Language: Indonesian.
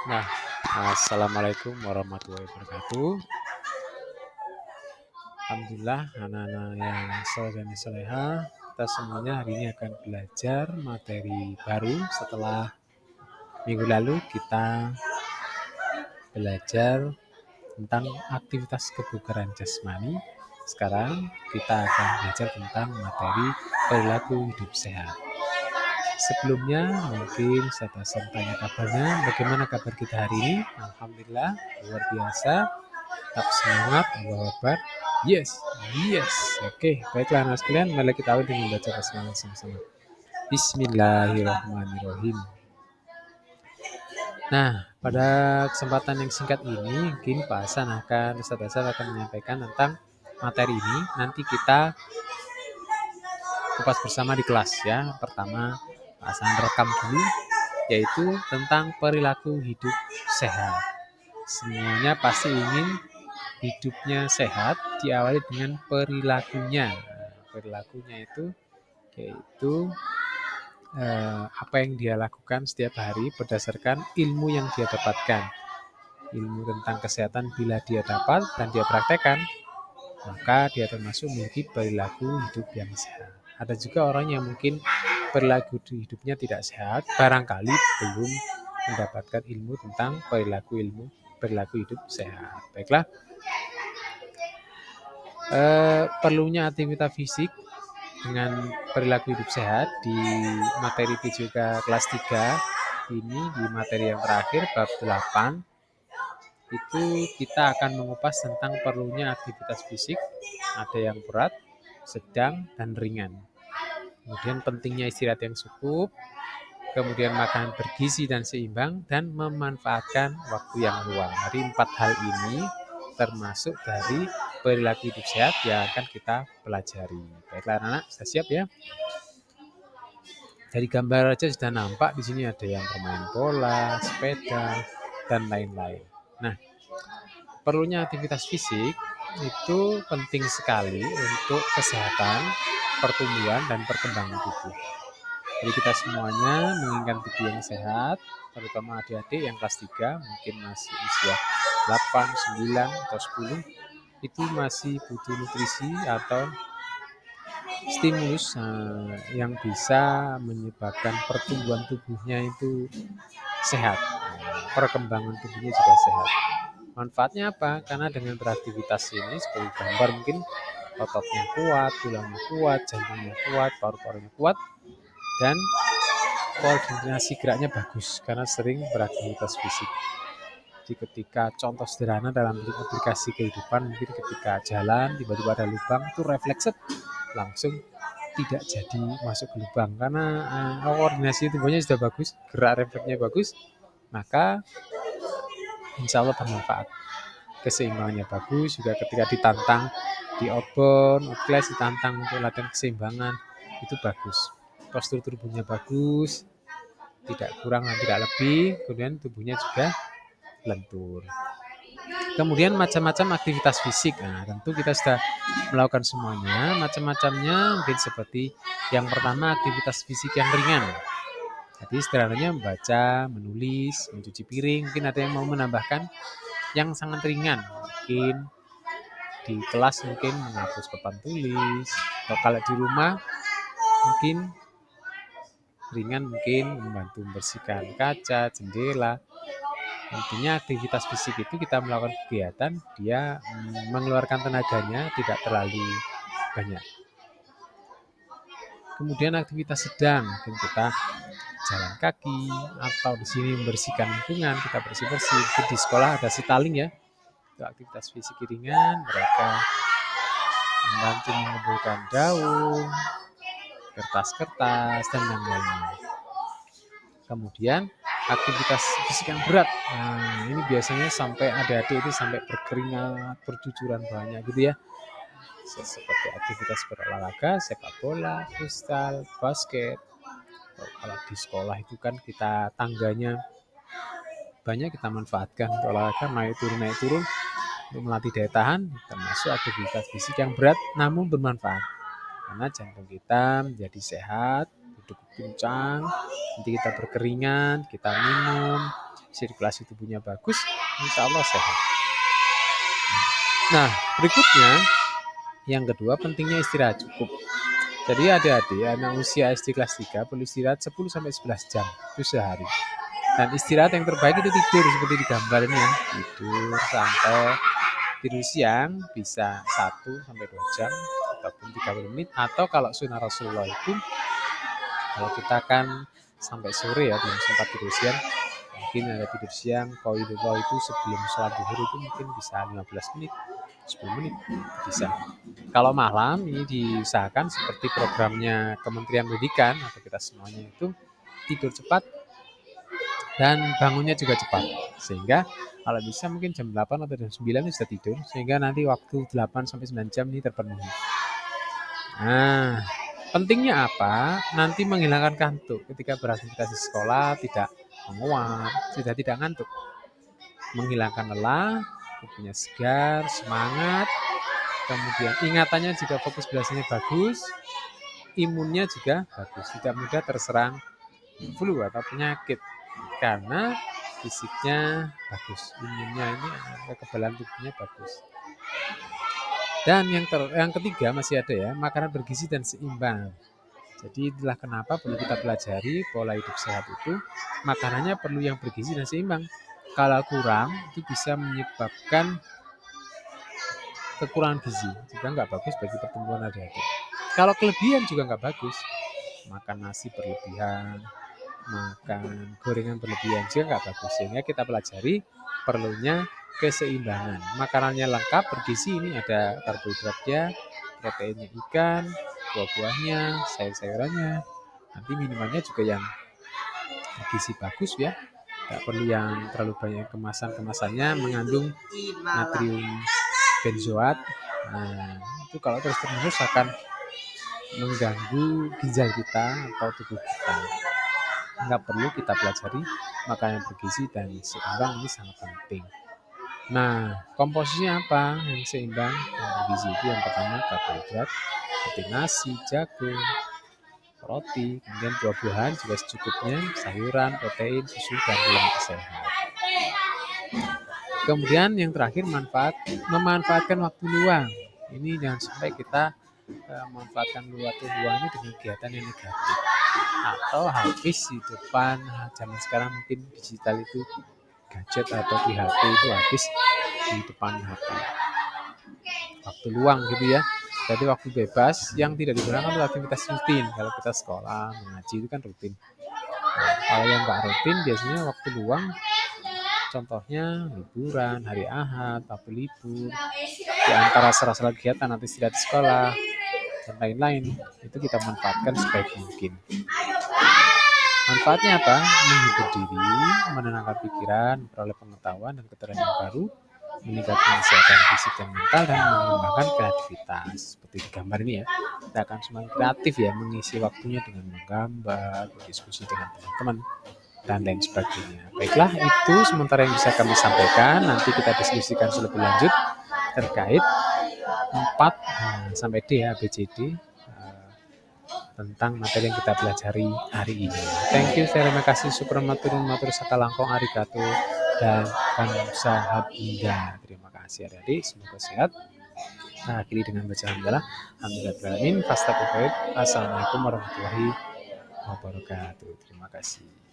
Nah, assalamualaikum warahmatullahi wabarakatuh. Alhamdulillah, anak-anak yang soleh dan soleha, kita semuanya hari ini akan belajar materi baru setelah minggu lalu kita belajar tentang aktivitas kebugaran jasmani. Sekarang kita akan belajar tentang materi perilaku hidup sehat. Sebelumnya mungkin saya tanya kabarnya, bagaimana kabar kita hari ini? Alhamdulillah, luar biasa. Tetap semangat, Allahu Akbar. Yes, yes. Oke, baiklah anak sekalian, mari kita awali dengan baca basmalah sama-sama. Bismillahirrahmanirrahim. Nah, pada kesempatan yang singkat ini, mungkin Pak Hasan Ustaz Hasan akan menyampaikan tentang materi ini. Nanti kita kupas bersama di kelas ya. Pertama, Pak Hasan rekam dulu, yaitu tentang perilaku hidup sehat. Semuanya pasti ingin hidupnya sehat, diawali dengan perilakunya. Perilakunya itu yaitu apa yang dia lakukan setiap hari berdasarkan ilmu yang dia dapatkan. Ilmu tentang kesehatan bila dia dapat dan dia praktekkan, maka dia termasuk memiliki perilaku hidup yang sehat. Ada juga orang yang mungkin perilaku hidupnya tidak sehat, barangkali belum mendapatkan ilmu tentang perilaku hidup sehat. Baiklah, perlunya aktivitas fisik dengan perilaku hidup sehat di materi PJK kelas 3 ini, di materi yang terakhir bab 8 itu kita akan mengupas tentang perlunya aktivitas fisik, ada yang berat, sedang, dan ringan. Kemudian pentingnya istirahat yang cukup, kemudian makanan bergizi dan seimbang, dan memanfaatkan waktu yang luang. Jadi 4 hal ini termasuk dari perilaku hidup sehat yang akan kita pelajari. Baiklah anak-anak, sudah siap ya? Dari gambar aja sudah nampak di sini ada yang bermain bola, sepeda, dan lain-lain. Nah, perlunya aktivitas fisik itu penting sekali untuk kesehatan, pertumbuhan, dan perkembangan tubuh. Jadi kita semuanya menginginkan tubuh yang sehat, terutama adik-adik yang kelas 3, mungkin masih usia 8, 9, atau 10, itu masih butuh nutrisi atau stimulus yang bisa menyebabkan pertumbuhan tubuhnya itu sehat, perkembangan tubuhnya juga sehat. Manfaatnya apa? Karena dengan beraktivitas ini seperti gambar mungkin ototnya kuat, tulangnya kuat, jantungnya kuat, paru-parunya kuat, dan koordinasi geraknya bagus karena sering beraktivitas fisik. Jadi ketika contoh sederhana dalam aplikasi kehidupan, mungkin ketika jalan tiba-tiba ada lubang, itu refleks langsung tidak jadi masuk ke lubang karena koordinasi tubuhnya sudah bagus, gerak refleksnya bagus, maka insya Allah bermanfaat. Keseimbangannya bagus, juga ketika ditantang di outbound, outclass ditantang untuk latihan keseimbangan, itu bagus. Postur tubuhnya bagus, tidak kurang dan tidak lebih, kemudian tubuhnya juga lentur. Kemudian macam-macam aktivitas fisik. Nah, tentu kita sudah melakukan semuanya. Macam-macamnya mungkin seperti yang pertama aktivitas fisik yang ringan. Jadi sederhananya membaca, menulis, mencuci piring. Mungkin ada yang mau menambahkan yang sangat ringan. Mungkin di kelas mungkin menghapus papan tulis. Atau kalau di rumah mungkin ringan, mungkin membantu membersihkan kaca, jendela. Intinya aktivitas fisik itu kita melakukan kegiatan, dia mengeluarkan tenaganya tidak terlalu banyak. Kemudian aktivitas sedang, mungkin kita jalan kaki atau di sini membersihkan lingkungan, kita bersih-bersih. Di sekolah ada sitaling ya, itu aktivitas fisik ringan, mereka membantu mengumpulkan daun, kertas-kertas, dan yang lainnya. Kemudian aktivitas fisik yang berat. Nah, ini biasanya sampai adik-adik itu sampai berkeringat, bercucuran banyak gitu ya. Seperti aktivitas berolahraga, sepak bola, futsal, basket. Kalau di sekolah itu kan kita tangganya banyak kita manfaatkan untuk olahraga, naik turun untuk melatih daya tahan, termasuk aktivitas fisik yang berat namun bermanfaat. Karena jantung kita menjadi sehat, duduk pincang, nanti kita berkeringat, kita minum, sirkulasi tubuhnya bagus, insya Allah sehat. Nah, berikutnya yang kedua pentingnya istirahat cukup. Jadi adik-adik anak usia SD kelas 3 perlu istirahat 10-11 jam itu sehari. Dan istirahat yang terbaik itu tidur seperti di gambar ini ya. Tidur siang bisa 1-2 jam ataupun 30 menit. Atau kalau sunnah Rasulullah itu kalau kita kan sampai sore ya belum sempat tidur siang, mungkin ada tidur siang qailullah itu sebelum sholat zuhur itu mungkin bisa 15 menit 10 menit bisa. Kalau malam ini diusahakan seperti programnya Kementerian Pendidikan atau kita semuanya itu tidur cepat dan bangunnya juga cepat. Sehingga kalau bisa mungkin jam 8 atau jam 9 itu sudah tidur sehingga nanti waktu 8-9 jam ini terpenuhi. Nah, pentingnya apa? Nanti menghilangkan kantuk ketika beraktivitas di sekolah, tidak menguap, sudah tidak ngantuk. Menghilangkan lelah, tubuhnya segar, semangat, kemudian ingatannya juga fokus belajarnya bagus, imunnya juga bagus, tidak mudah terserang flu atau penyakit karena fisiknya bagus, imunnya ini kekebalan tubuhnya bagus. Dan yang ketiga masih ada ya, makanan bergizi dan seimbang. Jadi itulah kenapa perlu kita pelajari pola hidup sehat itu, makanannya perlu yang bergizi dan seimbang. Kalau kurang itu bisa menyebabkan kekurangan gizi, juga nggak bagus bagi pertumbuhan adik-adik. Kalau kelebihan juga nggak bagus, makan nasi berlebihan, makan gorengan berlebihan juga nggak bagus. Sehingga kita pelajari perlunya keseimbangan. Makanannya lengkap bergizi, ini ada karbohidratnya, proteinnya ikan, buah-buahnya, sayur-sayurannya. Nanti minumannya juga yang bergizi bagus ya. Nggak perlu yang terlalu banyak kemasannya mengandung natrium benzoat. Nah, itu kalau terus-menerus akan mengganggu ginjal kita atau tubuh kita. Nggak perlu kita pelajari makanan bergizi dan seimbang, ini sangat penting. Nah, komposisinya apa yang seimbang yang bergizi itu? Yang pertama karbohidrat seperti nasi, jagung, roti, kemudian buah-buahan juga secukupnya, sayuran, protein, susu, dan lemak sehat. Kemudian yang terakhir memanfaatkan waktu luang. Ini jangan sampai kita memanfaatkan waktu luang ini dengan kegiatan yang negatif atau habis di depan zaman sekarang mungkin digital itu gadget atau di HP itu habis di depan HP. Waktu luang gitu ya. Jadi waktu bebas yang tidak digunakan untuk aktivitas rutin. Kalau kita sekolah, mengaji itu kan rutin. Nah, kalau yang nggak rutin biasanya waktu luang, contohnya liburan, hari Ahad, waktu libur, di antara sela-sela kegiatan nanti tidak di sekolah, dan lain-lain, itu kita manfaatkan sebaik mungkin. Manfaatnya apa? Menghibur diri, menenangkan pikiran, memperoleh pengetahuan dan keterampilan baru, meningkatkan kesehatan fisik dan mental, dan mengembangkan kreativitas. Seperti di gambar ini ya, kita akan semakin kreatif ya, mengisi waktunya dengan menggambar, berdiskusi dengan teman-teman, dan lain sebagainya. Baiklah, itu sementara yang bisa kami sampaikan. Nanti kita diskusikan lebih lanjut terkait 4 sampai D ya, ABCD, tentang materi yang kita pelajari hari ini. Thank you, terima kasih, matur sakalangkong, arigato, dan kamsahamnida. Terima kasih adik-adik, semoga sehat. Nah, akhiri dengan bacaan hamdalah. Alhamdulillah. Assalamualaikum warahmatullahi wabarakatuh. Terima kasih.